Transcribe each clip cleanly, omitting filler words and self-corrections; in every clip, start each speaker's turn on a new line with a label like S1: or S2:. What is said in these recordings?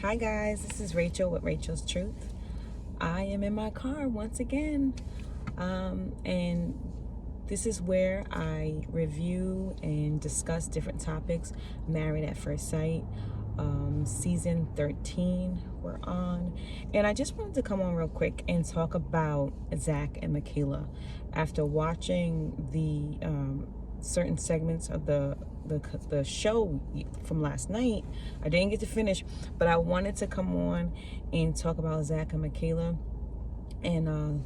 S1: Hi guys, this is Rachel with Rachel's Truth. I am in my car once again, and this is where I review and discuss different topics. Married at First Sight, season 13 we're on, and I just wanted to come on real quick and talk about Zach and Michaela. After watching the certain segments of the show from last night, I didn't get to finish, but I wanted to come on and talk about Zach and Michaela and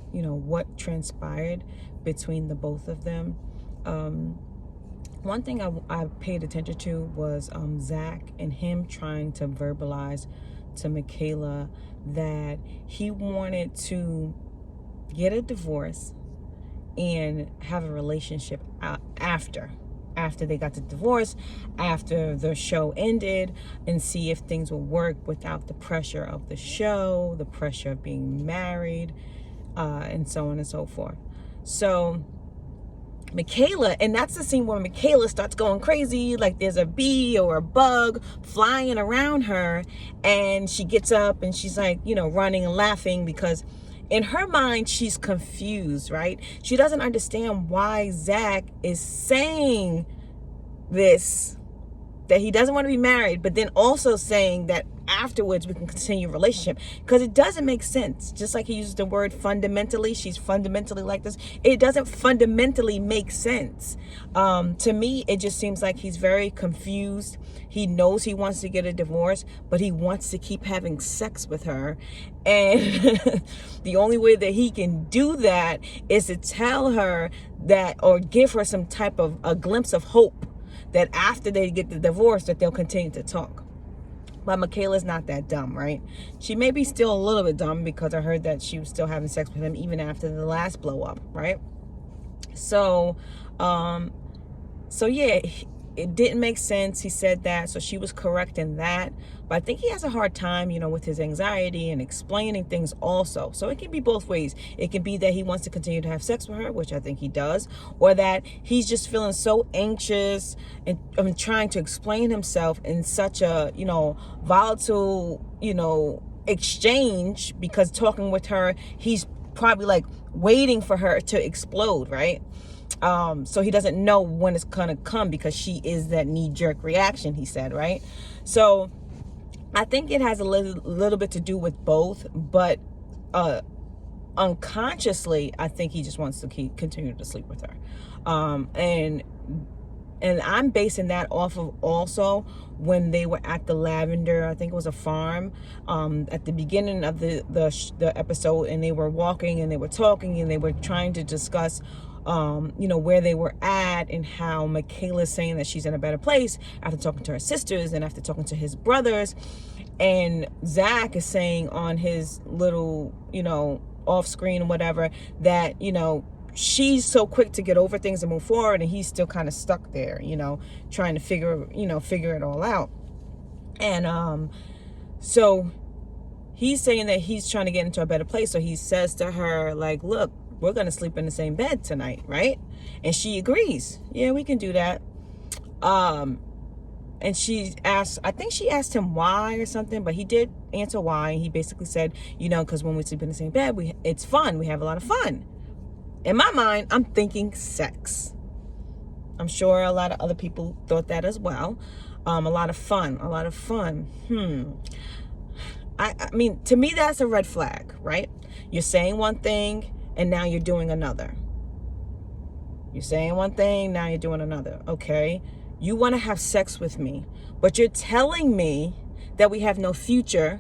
S1: what transpired between the both of them. One thing I paid attention to was Zach and him trying to verbalize to Michaela that he wanted to get a divorce and have a relationship after they got the divorce, after the show ended, and see if things will work without the pressure of the show, the pressure of being married, and so on and so forth. So Michaela, and that's the scene where Michaela starts going crazy, like there's a bee or a bug flying around her, and she gets up and she's like, running and laughing because in her mind, she's confused, right? She doesn't understand why Zach is saying this, that he doesn't want to be married, but then also saying that afterwards we can continue a relationship, because it doesn't make sense. Just like he uses the word fundamentally, she's fundamentally like this. It doesn't fundamentally make sense. To me, it just seems like he's very confused. He knows he wants to get a divorce, but he wants to keep having sex with her. And the only way that he can do that is to tell her that, or give her some type of a glimpse of hope, that after they get the divorce that they'll continue to talk. But Michaela's not that dumb, right? She may be still a little bit dumb, because I heard that she was still having sex with him even after the last blow up, right? So yeah, it didn't make sense. He said that, so she was correct in that. But I think he has a hard time, with his anxiety and explaining things also. So it can be both ways. It can be that he wants to continue to have sex with her, which I think he does, or that he's just feeling so anxious and trying to explain himself in such a, volatile, exchange, because talking with her, he's probably like waiting for her to explode, right? So he doesn't know when it's gonna come, because she is that knee-jerk reaction, he said, right? So I think it has a little bit to do with both, but unconsciously, I think he just wants to continue to sleep with her. And I'm basing that off of also when they were at the lavender, I think it was a farm, at the beginning of the episode, and they were walking and they were talking and they were trying to discuss where they were at, and how Michaela's saying that she's in a better place after talking to her sisters and after talking to his brothers. And Zach is saying on his little, off screen, whatever, that, she's so quick to get over things and move forward, and he's still kind of stuck there, trying to figure it all out. And so he's saying that he's trying to get into a better place. So he says to her, like, look, we're going to sleep in the same bed tonight, right? And she agrees. Yeah, we can do that. And I think she asked him why or something, but he did answer why. He basically said, because when we sleep in the same bed, it's fun. We have a lot of fun. In my mind, I'm thinking sex. I'm sure a lot of other people thought that as well. A lot of fun. I mean, to me, that's a red flag, right? You're saying one thing, and now you're doing another. You're saying one thing, now you're doing another. Okay, you want to have sex with me, but you're telling me that we have no future.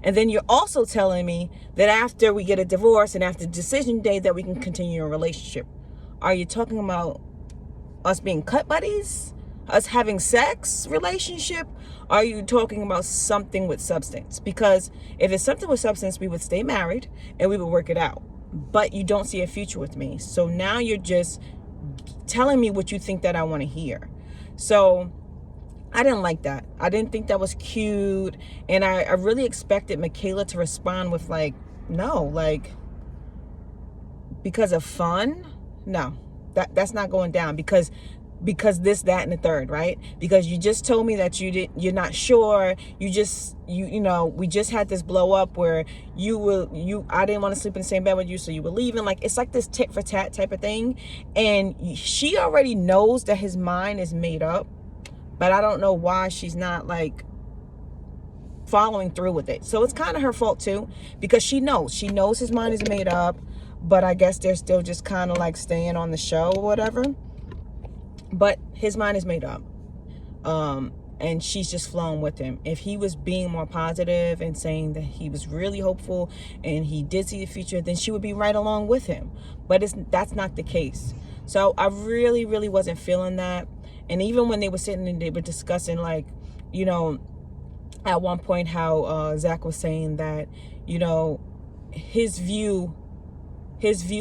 S1: And then you're also telling me that after we get a divorce and after decision day that we can continue a relationship. Are you talking about us being cut buddies? Us having sex relationship? Are you talking about something with substance? Because if it's something with substance, we would stay married and we would work it out. But you don't see a future with me. So now you're just telling me what you think that I want to hear. So I didn't like that. I didn't think that was cute. And I really expected Michaela to respond with like, no, like, because of fun? No, that's not going down, because because this, that, and the third, right? Because you just told me that you're not sure. We just had this blow up where I didn't want to sleep in the same bed with you, so you were leaving. Like, it's like this tit for tat type of thing. And she already knows that his mind is made up, but I don't know why she's not like following through with it. So it's kind of her fault too, because she knows his mind is made up, but I guess they're still just kind of like staying on the show or whatever. But his mind is made up. And she's just flowing with him. If he was being more positive and saying that he was really hopeful and he did see the future, then she would be right along with him. But that's not the case. So I really, really wasn't feeling that. And even when they were sitting and they were discussing, like, at one point how Zach was saying that, his view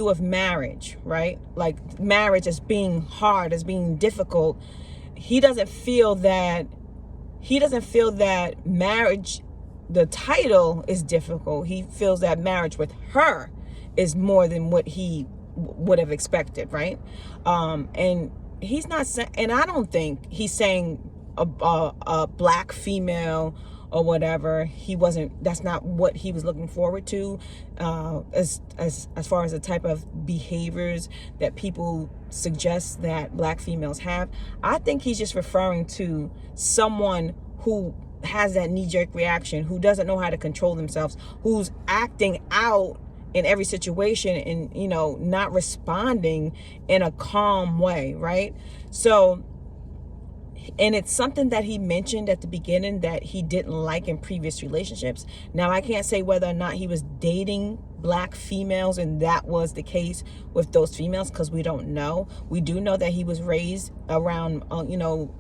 S1: of marriage, right? Like marriage as being hard, as being difficult. He doesn't feel that marriage, the title, is difficult. He feels that marriage with her is more than what he would have expected, right? And he's not saying, and I don't think he's saying a black female or whatever. That's not what he was looking forward to, as far as the type of behaviors that people suggest that black females have. I think he's just referring to someone who has that knee-jerk reaction, who doesn't know how to control themselves, who's acting out in every situation and, not responding in a calm way, right? So, and it's something that he mentioned at the beginning that he didn't like in previous relationships. Now, I can't say whether or not he was dating black females and that was the case with those females, because we don't know. We do know that he was raised around, a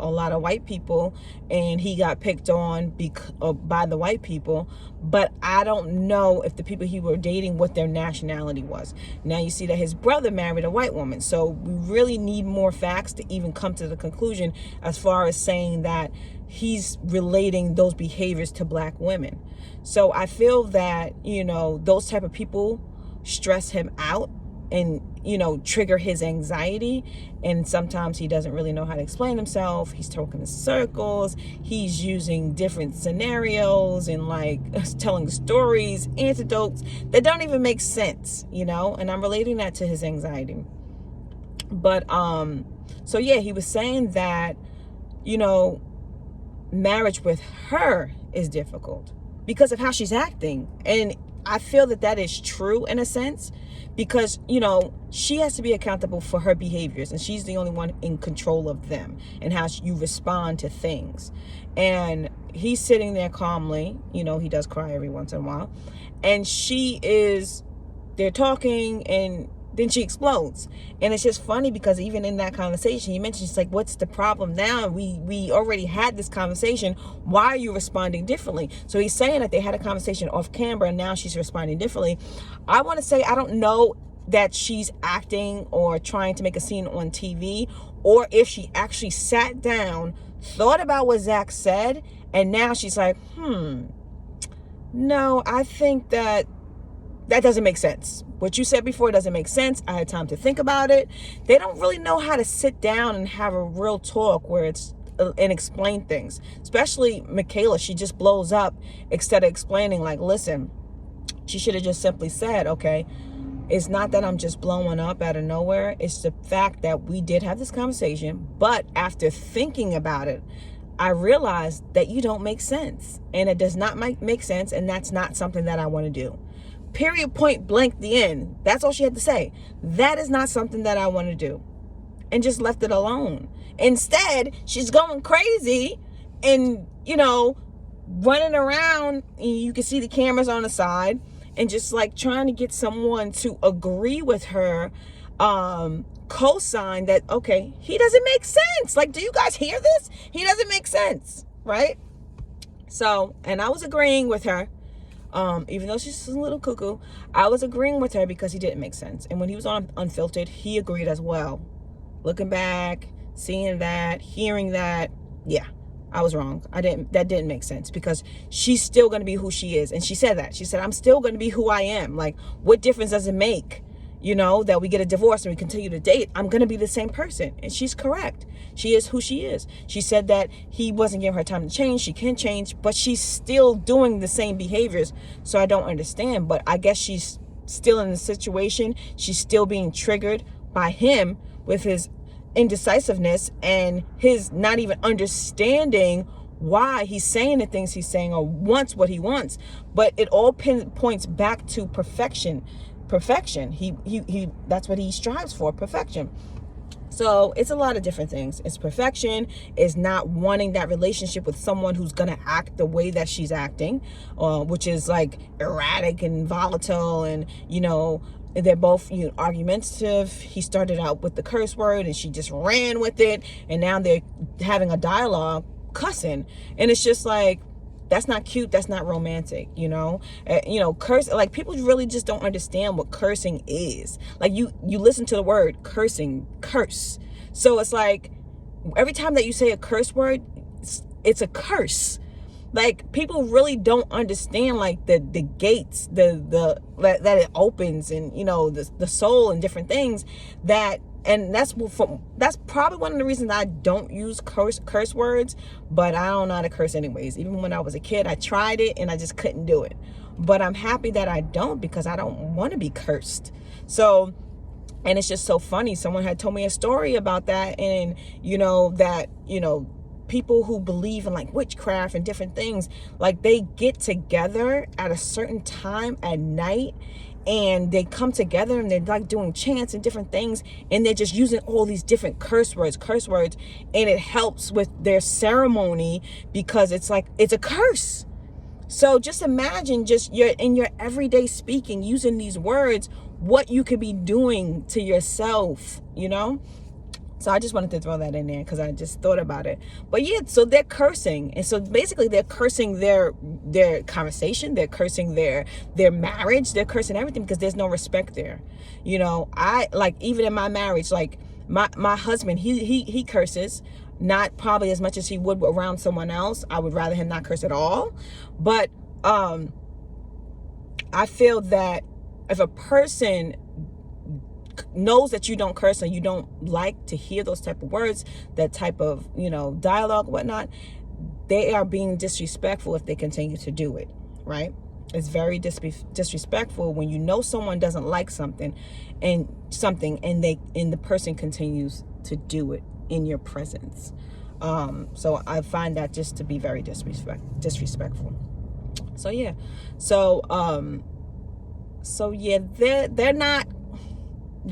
S1: lot of white people, and he got picked on by the white people. But I don't know if the people he were dating, what their nationality was. Now you see that his brother married a white woman. So we really need more facts to even come to the conclusion as far as saying that he's relating those behaviors to black women. So I feel that, those type of people stress him out and, trigger his anxiety. And sometimes he doesn't really know how to explain himself. He's talking in circles. He's using different scenarios and like telling stories, anecdotes that don't even make sense, and I'm relating that to his anxiety. But, so yeah, he was saying that, marriage with her is difficult because of how she's acting. And I feel that is true in a sense, because, she has to be accountable for her behaviors, and she's the only one in control of them and how you respond to things. And he's sitting there calmly, he does cry every once in a while, and they're talking, and then she explodes. And it's just funny because even in that conversation, he mentioned, she's like, what's the problem now? We already had this conversation. Why are you responding differently? So he's saying that they had a conversation off camera and now she's responding differently. I want to say, I don't know that she's acting or trying to make a scene on TV, or if she actually sat down, thought about what Zach said, and now she's like, no, I think that doesn't make sense. What you said before doesn't make sense. I had time to think about it. They don't really know how to sit down and have a real talk where it's and explain things. Especially Michaela, she just blows up instead of explaining, like, listen, she should have just simply said, okay, it's not that I'm just blowing up out of nowhere. It's the fact that we did have this conversation, but after thinking about it, I realized that you don't make sense, and it does not make sense, and that's not something that I want to do. Period, point blank, the end. That's all she had to say. That is not something that I want to do. And just left it alone. Instead, she's going crazy and, running around. You can see the cameras on the side, and just like trying to get someone to agree with her, co-sign that, okay, he doesn't make sense. Like, do you guys hear this? He doesn't make sense, right? So, and I was agreeing with her. Even though she's a little cuckoo, I was agreeing with her because he didn't make sense. And when he was on Unfiltered, he agreed as well. Looking back, seeing that, hearing that, yeah, I was wrong. That didn't make sense, because she's still going to be who she is. And she said that. She said, I'm still going to be who I am. Like, what difference does it make? that we get a divorce and we continue to date, I'm going to be the same person. And she's correct. She is who she is. She said that he wasn't giving her time to change. She can change, but she's still doing the same behaviors. So I don't understand. But I guess she's still in the situation. She's still being triggered by him with his indecisiveness and his not even understanding why he's saying the things he's saying or wants what he wants. But it all points back to perfection. He that's what he strives for, perfection. So it's a lot of different things. It's perfection. It's not wanting that relationship with someone who's going to act the way that she's acting, which is like erratic and volatile. And, they're both argumentative. He started out with the curse word and she just ran with it. And now they're having a dialogue cussing. And it's just like, that's not cute. That's not romantic, curse. Like, people really just don't understand what cursing is. Like, you listen to the word cursing, curse. So it's like every time that you say a curse word, it's a curse. Like, people really don't understand like the gates, that it opens, and the soul and different things and that's probably one of the reasons I don't use curse words. But I don't know how to curse anyways. Even when I was a kid, I tried it and I just couldn't do it. But I'm happy that I don't, because I don't want to be cursed. So, and it's just so funny. Someone had told me a story about that, and people who believe in like witchcraft and different things, like they get together at a certain time at night and they come together and they're like doing chants and different things, and they're just using all these different curse words, and it helps with their ceremony because it's like it's a curse. So just imagine, just in your everyday speaking, using these words, what you could be doing to yourself, So I just wanted to throw that in there because I just thought about it. But yeah, so they're cursing. And so basically they're cursing their conversation. They're cursing their marriage. They're cursing everything because there's no respect there. I like, even in my marriage, like my husband, he curses, not probably as much as he would around someone else. I would rather him not curse at all. But I feel that if a person knows that you don't curse and you don't like to hear those type of words, that type of dialogue, whatnot, they are being disrespectful if they continue to do it, right? It's very disrespectful when you know someone doesn't like something and the person continues to do it in your presence. So I find that just to be very disrespectful. So yeah, they're not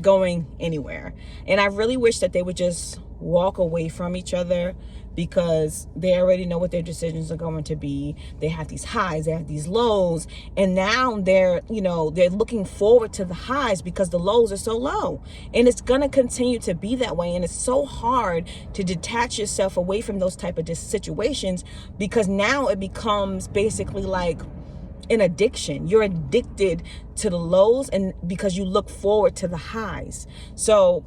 S1: going anywhere, and I really wish that they would just walk away from each other, because they already know what their decisions are going to be. They have these highs, they have these lows, and now they're looking forward to the highs because the lows are so low, and it's going to continue to be that way. And it's so hard to detach yourself away from those type of situations, because now it becomes basically like an addiction. You're addicted to the lows, and because you look forward to the highs. So,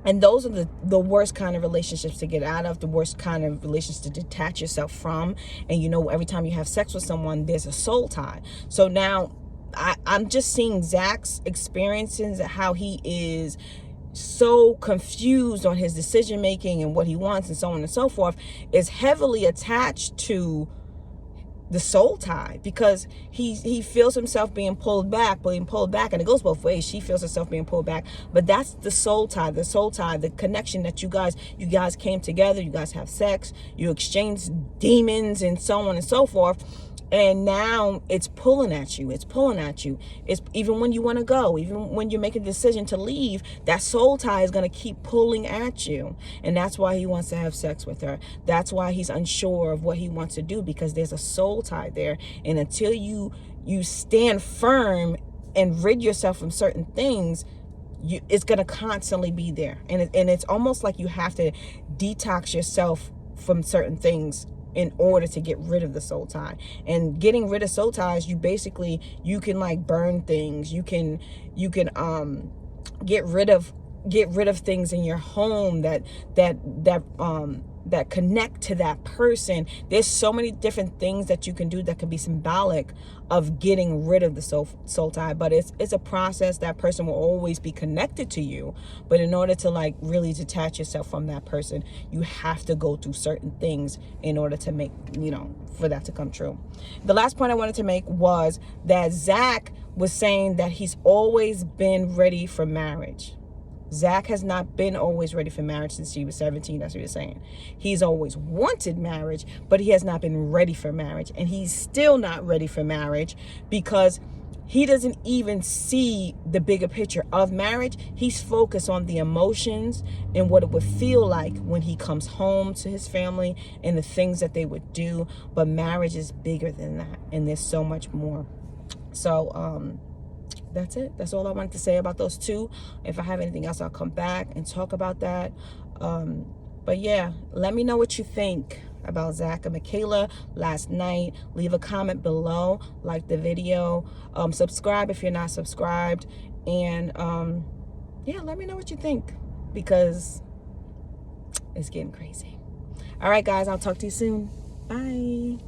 S1: and those are the worst kind of relationships to get out of, the worst kind of relationships to detach yourself from. And every time you have sex with someone, there's a soul tie. So now I'm just seeing Zach's experiences, how he is so confused on his decision making and what he wants and so on and so forth, is heavily attached to the soul tie, because he feels himself being pulled back, and it goes both ways. She feels herself being pulled back, but that's the soul tie, the connection that you guys came together, you guys have sex, you exchange demons and so on and so forth. And now it's pulling at you. It's even when you want to go, even when you're making a decision to leave, that soul tie is going to keep pulling at you. And that's why he wants to have sex with her. That's why he's unsure of what he wants to do, because there's a soul tie there. And until you stand firm and rid yourself from certain things, it's going to constantly be there. And it's almost like you have to detox yourself from certain things in order to get rid of the soul tie. And getting rid of soul ties, you can like burn things. You can get rid of things in your home that that connect to that person. There's so many different things that you can do that can be symbolic of getting rid of the soul tie. But it's a process. That person will always be connected to you, but in order to like really detach yourself from that person, you have to go through certain things in order to make, you know, for that to come true. The last point I wanted to make was that Zach was saying that he's always been ready for marriage. Zach has not been always ready for marriage since he was 17. That's what he was saying. He's always wanted marriage, but he has not been ready for marriage. And he's still not ready for marriage because he doesn't even see the bigger picture of marriage. He's focused on the emotions and what it would feel like when he comes home to his family and the things that they would do. But marriage is bigger than that. And there's so much more. So, that's it. That's all I wanted to say about those two. If I have anything else, I'll come back and talk about that. But yeah, let me know what you think about Zach and Michaela last night. Leave a comment below, like the video, subscribe if you're not subscribed, and yeah, let me know what you think, because it's getting crazy. All right, guys, I'll talk to you soon. Bye.